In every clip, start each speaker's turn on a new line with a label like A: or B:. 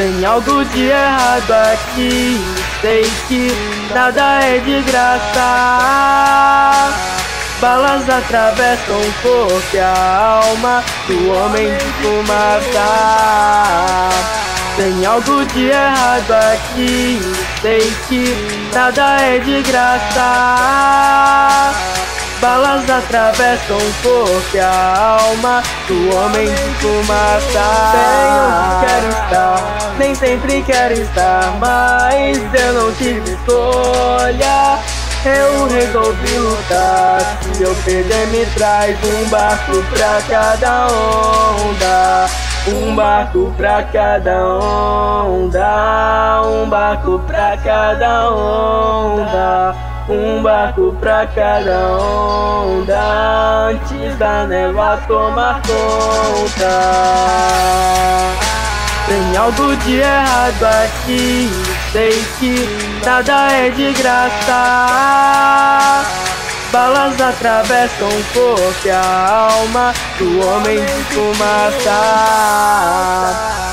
A: Tem algo de errado aqui, sei que nada é de graça. Balas atravessam o corpo e a alma do homem de fumaça. Tem algo de errado aqui, sei que nada é de graça. Balas atravessam o corpo e a alma do homem de fumaça. Sei onde quero estar, nem sempre quero estar, mas eu não tive escolha. Eu resolvi lutar, se eu perder me traz um barco pra cada onda. Um barco pra cada onda, um barco pra cada onda, um barco pra cada onda, antes da névoa tomar conta. Tem algo de errado aqui, sei que nada é de graça. Balas atravessam o corpo e a alma do homem de fumaça.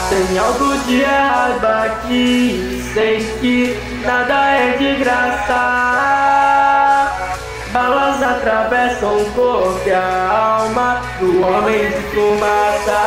A: Tem algo de errado aqui, sei que nada é de graça. Balas atravessam o corpo e a alma do homem de fumaça.